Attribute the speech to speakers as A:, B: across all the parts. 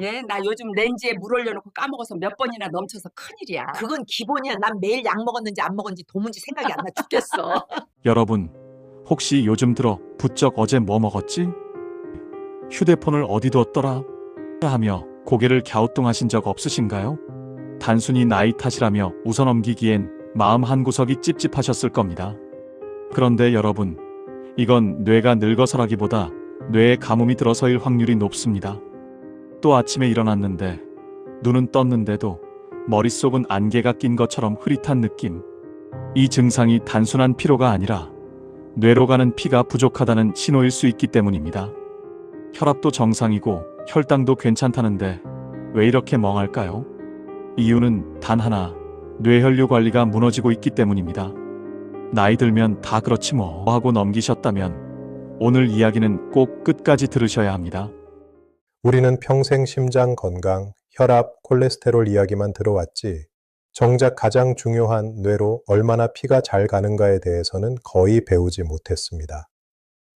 A: 예, 나 요즘 렌즈에 물 올려놓고 까먹어서 몇 번이나 넘쳐서 큰일이야.
B: 그건 기본이야. 난 매일 약 먹었는지 안 먹었는지 도무지 생각이 안 나 죽겠어.
C: 여러분, 혹시 요즘 들어 부쩍 어제 뭐 먹었지? 휴대폰을 어디 뒀더라? 하며 고개를 갸우뚱하신 적 없으신가요? 단순히 나이 탓이라며 웃어넘기기엔 마음 한구석이 찝찝하셨을 겁니다. 그런데 여러분, 이건 뇌가 늙어서라기보다 뇌에 가뭄이 들어서일 확률이 높습니다. 또 아침에 일어났는데 눈은 떴는데도 머릿속은 안개가 낀 것처럼 흐릿한 느낌. 이 증상이 단순한 피로가 아니라 뇌로 가는 피가 부족하다는 신호일 수 있기 때문입니다. 혈압도 정상이고 혈당도 괜찮다는데 왜 이렇게 멍할까요? 이유는 단 하나, 뇌혈류 관리가 무너지고 있기 때문입니다. 나이 들면 다 그렇지 뭐 하고 넘기셨다면 오늘 이야기는 꼭 끝까지 들으셔야 합니다.
D: 우리는 평생 심장 건강, 혈압, 콜레스테롤 이야기만 들어왔지 정작 가장 중요한 뇌로 얼마나 피가 잘 가는가에 대해서는 거의 배우지 못했습니다.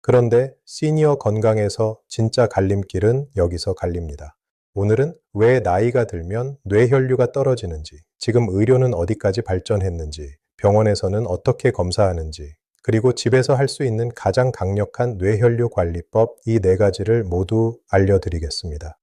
D: 그런데 시니어 건강에서 진짜 갈림길은 여기서 갈립니다. 오늘은 왜 나이가 들면 뇌혈류가 떨어지는지, 지금 의료는 어디까지 발전했는지, 병원에서는 어떻게 검사하는지, 그리고 집에서 할 수 있는 가장 강력한 뇌혈류 관리법 이 네 가지를 모두 알려드리겠습니다.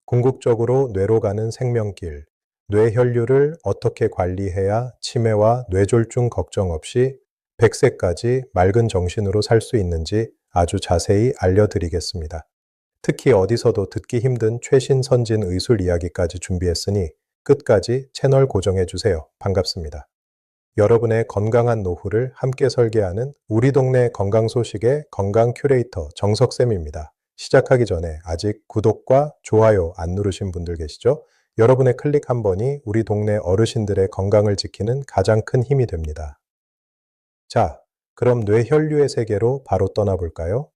D: 궁극적으로 뇌로 가는 생명길, 뇌혈류를 어떻게 관리해야 치매와 뇌졸중 걱정 없이 100세까지 맑은 정신으로 살 수 있는지 아주 자세히 알려드리겠습니다. 특히 어디서도 듣기 힘든 최신 선진 의술 이야기까지 준비했으니 끝까지 채널 고정해주세요. 반갑습니다. 여러분의 건강한 노후를 함께 설계하는 우리 동네 건강 소식의 건강 큐레이터 정석쌤입니다. 시작하기 전에 아직 구독과 좋아요 안 누르신 분들 계시죠? 여러분의 클릭 한 번이 우리 동네 어르신들의 건강을 지키는 가장 큰 힘이 됩니다. 자, 그럼 뇌혈류의 세계로 바로 떠나볼까요?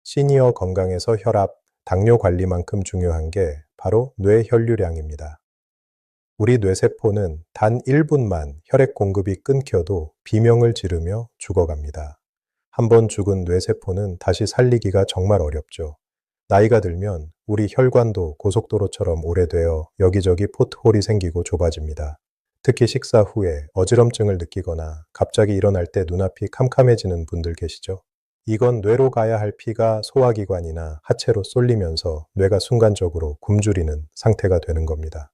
D: 시니어 건강에서 혈압, 당뇨 관리만큼 중요한 게 바로 뇌혈류량입니다. 우리 뇌세포는 단 1분만 혈액 공급이 끊겨도 비명을 지르며 죽어갑니다. 한번 죽은 뇌세포는 다시 살리기가 정말 어렵죠. 나이가 들면 우리 혈관도 고속도로처럼 오래되어 여기저기 포트홀이 생기고 좁아집니다. 특히 식사 후에 어지럼증을 느끼거나 갑자기 일어날 때 눈앞이 캄캄해지는 분들 계시죠? 이건 뇌로 가야 할 피가 소화기관이나 하체로 쏠리면서 뇌가 순간적으로 굶주리는 상태가 되는 겁니다.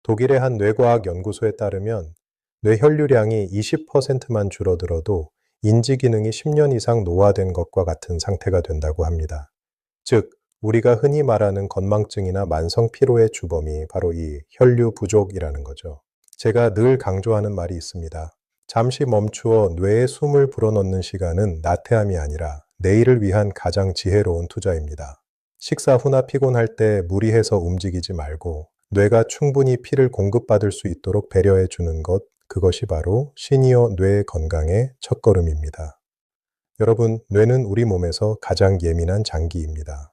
D: 독일의 한 뇌과학 연구소에 따르면 뇌혈류량이 20%만 줄어들어도 인지 기능이 10년 이상 노화된 것과 같은 상태가 된다고 합니다. 즉, 우리가 흔히 말하는 건망증이나 만성 피로의 주범이 바로 이 혈류 부족이라는 거죠. 제가 늘 강조하는 말이 있습니다. 잠시 멈추어 뇌에 숨을 불어넣는 시간은 나태함이 아니라 내일을 위한 가장 지혜로운 투자입니다. 식사 후나 피곤할 때 무리해서 움직이지 말고 뇌가 충분히 피를 공급받을 수 있도록 배려해 주는 것, 그것이 바로 시니어 뇌 건강의 첫걸음입니다. 여러분, 뇌는 우리 몸에서 가장 예민한 장기입니다.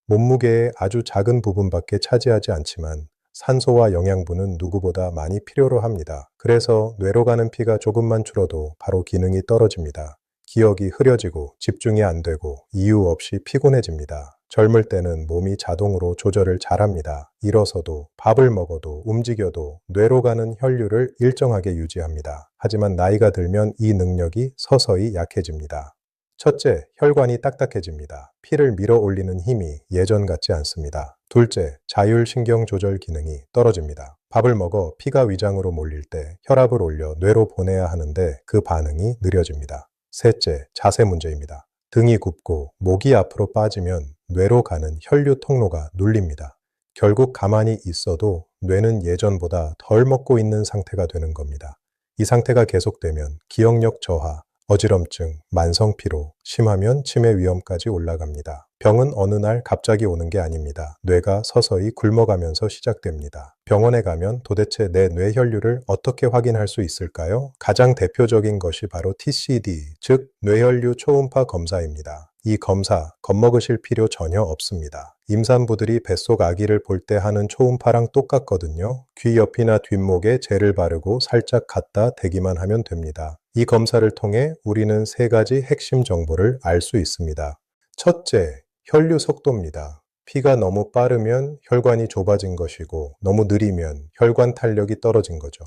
D: 몸무게의 아주 작은 부분밖에 차지하지 않지만 산소와 영양분은 누구보다 많이 필요로 합니다. 그래서 뇌로 가는 피가 조금만 줄어도 바로 기능이 떨어집니다. 기억이 흐려지고 집중이 안 되고 이유 없이 피곤해집니다. 젊을 때는 몸이 자동으로 조절을 잘합니다. 일어서도 밥을 먹어도 움직여도 뇌로 가는 혈류를 일정하게 유지합니다. 하지만 나이가 들면 이 능력이 서서히 약해집니다. 첫째, 혈관이 딱딱해집니다. 피를 밀어 올리는 힘이 예전 같지 않습니다. 둘째, 자율신경 조절 기능이 떨어집니다. 밥을 먹어 피가 위장으로 몰릴 때 혈압을 올려 뇌로 보내야 하는데 그 반응이 느려집니다. 셋째, 자세 문제입니다. 등이 굽고 목이 앞으로 빠지면 뇌로 가는 혈류 통로가 눌립니다. 결국 가만히 있어도 뇌는 예전보다 덜 먹고 있는 상태가 되는 겁니다. 이 상태가 계속되면 기억력 저하, 어지럼증, 만성 피로, 심하면 치매 위험까지 올라갑니다. 병은 어느 날 갑자기 오는 게 아닙니다. 뇌가 서서히 굶어가면서 시작됩니다. 병원에 가면 도대체 내 뇌혈류를 어떻게 확인할 수 있을까요? 가장 대표적인 것이 바로 TCD, 즉 뇌혈류 초음파 검사입니다. 이 검사, 겁먹으실 필요 전혀 없습니다. 임산부들이 뱃속 아기를 볼 때 하는 초음파랑 똑같거든요. 귀 옆이나 뒷목에 젤을 바르고 살짝 갖다 대기만 하면 됩니다. 이 검사를 통해 우리는 세 가지 핵심 정보를 알 수 있습니다. 첫째, 혈류 속도입니다. 피가 너무 빠르면 혈관이 좁아진 것이고 너무 느리면 혈관 탄력이 떨어진 거죠.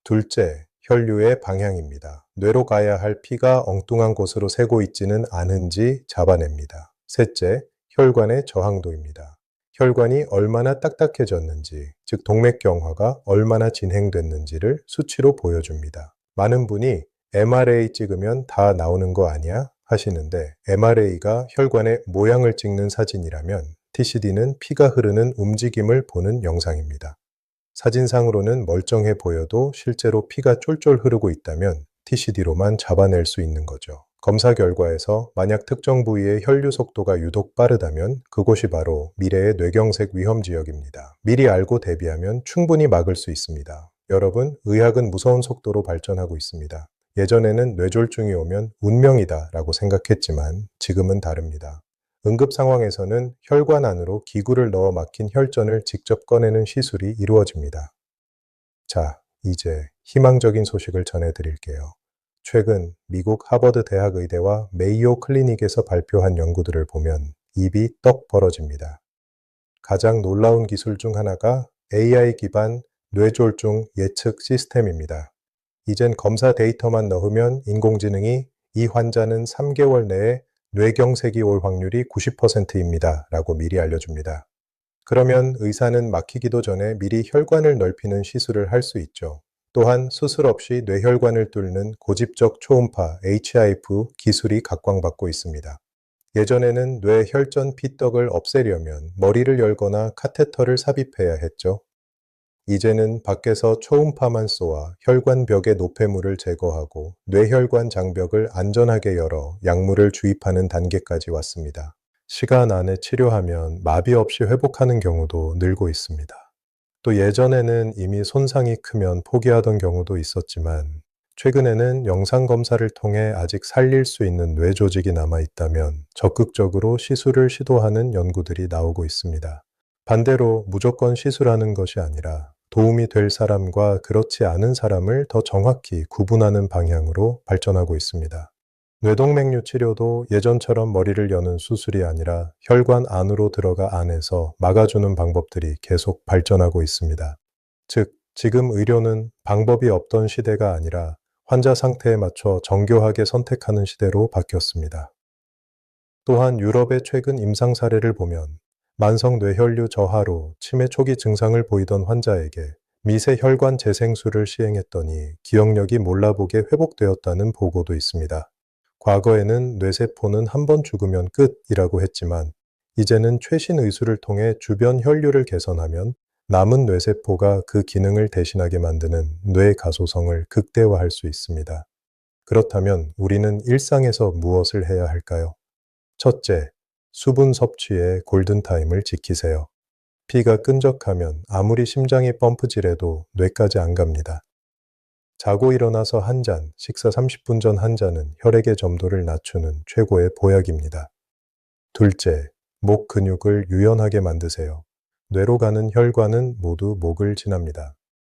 D: 둘째, 혈류의 방향입니다. 뇌로 가야 할 피가 엉뚱한 곳으로 새고 있지는 않은지 잡아냅니다. 셋째, 혈관의 저항도입니다. 혈관이 얼마나 딱딱해졌는지, 즉 동맥경화가 얼마나 진행됐는지를 수치로 보여줍니다. 많은 분이 MRA 찍으면 다 나오는 거 아니야? 하시는데 MRA가 혈관의 모양을 찍는 사진이라면 TCD는 피가 흐르는 움직임을 보는 영상입니다. 사진상으로는 멀쩡해 보여도 실제로 피가 쫄쫄 흐르고 있다면 TCD로만 잡아낼 수 있는 거죠. 검사 결과에서 만약 특정 부위의 혈류 속도가 유독 빠르다면 그곳이 바로 미래의 뇌경색 위험 지역입니다. 미리 알고 대비하면 충분히 막을 수 있습니다. 여러분, 의학은 무서운 속도로 발전하고 있습니다. 예전에는 뇌졸중이 오면 운명이다 라고 생각했지만 지금은 다릅니다. 응급 상황에서는 혈관 안으로 기구를 넣어 막힌 혈전을 직접 꺼내는 시술이 이루어집니다. 자, 이제 희망적인 소식을 전해드릴게요. 최근 미국 하버드 대학의대와 메이오 클리닉에서 발표한 연구들을 보면 입이 떡 벌어집니다. 가장 놀라운 기술 중 하나가 AI 기반 뇌졸중 예측 시스템입니다. 이젠 검사 데이터만 넣으면 인공지능이 이 환자는 3개월 내에 뇌경색이 올 확률이 90%입니다. 라고 미리 알려줍니다. 그러면 의사는 막히기도 전에 미리 혈관을 넓히는 시술을 할 수 있죠. 또한 수술 없이 뇌혈관을 뚫는 고집적 초음파 HIF 기술이 각광받고 있습니다. 예전에는 뇌혈전 피떡을 없애려면 머리를 열거나 카테터를 삽입해야 했죠. 이제는 밖에서 초음파만 쏘아 혈관벽의 노폐물을 제거하고 뇌혈관 장벽을 안전하게 열어 약물을 주입하는 단계까지 왔습니다. 시간 안에 치료하면 마비 없이 회복하는 경우도 늘고 있습니다. 또 예전에는 이미 손상이 크면 포기하던 경우도 있었지만 최근에는 영상검사를 통해 아직 살릴 수 있는 뇌 조직이 남아 있다면 적극적으로 시술을 시도하는 연구들이 나오고 있습니다. 반대로 무조건 시술하는 것이 아니라 도움이 될 사람과 그렇지 않은 사람을 더 정확히 구분하는 방향으로 발전하고 있습니다. 뇌동맥류 치료도 예전처럼 머리를 여는 수술이 아니라 혈관 안으로 들어가 안에서 막아주는 방법들이 계속 발전하고 있습니다. 즉, 지금 의료는 방법이 없던 시대가 아니라 환자 상태에 맞춰 정교하게 선택하는 시대로 바뀌었습니다. 또한 유럽의 최근 임상 사례를 보면 만성 뇌혈류 저하로 치매 초기 증상을 보이던 환자에게 미세 혈관 재생술을 시행했더니 기억력이 몰라보게 회복되었다는 보고도 있습니다. 과거에는 뇌세포는 한 번 죽으면 끝이라고 했지만 이제는 최신 의술을 통해 주변 혈류를 개선하면 남은 뇌세포가 그 기능을 대신하게 만드는 뇌 가소성을 극대화할 수 있습니다. 그렇다면 우리는 일상에서 무엇을 해야 할까요? 첫째, 수분 섭취의 골든타임을 지키세요. 피가 끈적하면 아무리 심장이 펌프질해도 뇌까지 안 갑니다. 자고 일어나서 한 잔, 식사 30분 전 한 잔은 혈액의 점도를 낮추는 최고의 보약입니다. 둘째, 목 근육을 유연하게 만드세요. 뇌로 가는 혈관은 모두 목을 지납니다.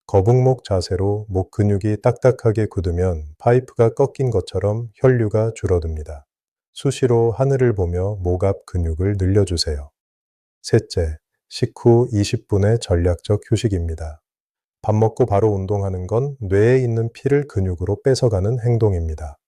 D: 거북목 자세로 목 근육이 딱딱하게 굳으면 파이프가 꺾인 것처럼 혈류가 줄어듭니다. 수시로 하늘을 보며 목 앞 근육을 늘려주세요. 셋째, 식후 20분의 전략적 휴식입니다. 밥 먹고 바로 운동하는 건 뇌에 있는 피를 근육으로 뺏어가는 행동입니다.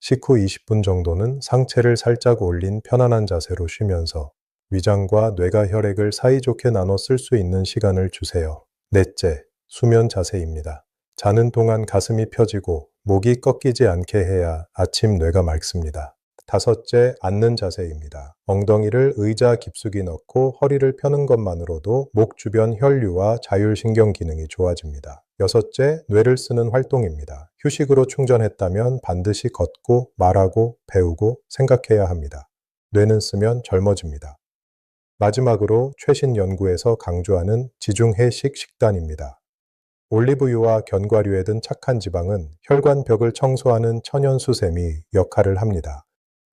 D: 식후 20분 정도는 상체를 살짝 올린 편안한 자세로 쉬면서 위장과 뇌가 혈액을 사이좋게 나눠 쓸 수 있는 시간을 주세요. 넷째, 수면 자세입니다. 자는 동안 가슴이 펴지고 목이 꺾이지 않게 해야 아침 뇌가 맑습니다. 다섯째, 앉는 자세입니다. 엉덩이를 의자 깊숙이 넣고 허리를 펴는 것만으로도 목 주변 혈류와 자율신경 기능이 좋아집니다. 여섯째, 뇌를 쓰는 활동입니다. 휴식으로 충전했다면 반드시 걷고 말하고 배우고 생각해야 합니다. 뇌는 쓰면 젊어집니다. 마지막으로 최신 연구에서 강조하는 지중해식 식단입니다. 올리브유와 견과류에 든 착한 지방은 혈관벽을 청소하는 천연수샘이 역할을 합니다.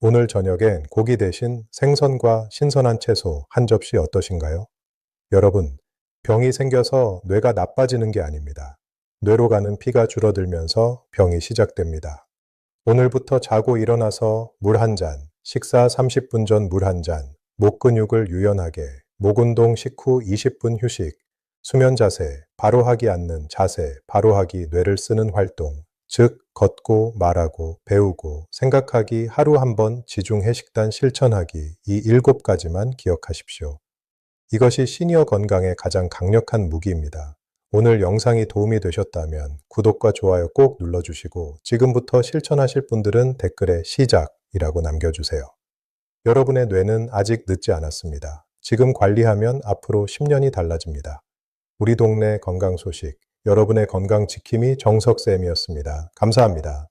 D: 오늘 저녁엔 고기 대신 생선과 신선한 채소 한 접시 어떠신가요? 여러분, 병이 생겨서 뇌가 나빠지는 게 아닙니다. 뇌로 가는 피가 줄어들면서 병이 시작됩니다. 오늘부터 자고 일어나서 물 한 잔, 식사 30분 전 물 한 잔, 목 근육을 유연하게, 목 운동 식후 20분 휴식, 수면 자세, 바로 하기 앉는 자세, 바로 하기 뇌를 쓰는 활동, 즉 걷고 말하고 배우고 생각하기 하루 한 번 지중해 식단 실천하기 이 7가지만 기억하십시오. 이것이 시니어 건강의 가장 강력한 무기입니다. 오늘 영상이 도움이 되셨다면 구독과 좋아요 꼭 눌러주시고 지금부터 실천하실 분들은 댓글에 시작이라고 남겨주세요. 여러분의 뇌는 아직 늦지 않았습니다. 지금 관리하면 앞으로 10년이 달라집니다. 우리 동네 건강 소식, 여러분의 건강 지킴이 정석쌤이었습니다. 감사합니다.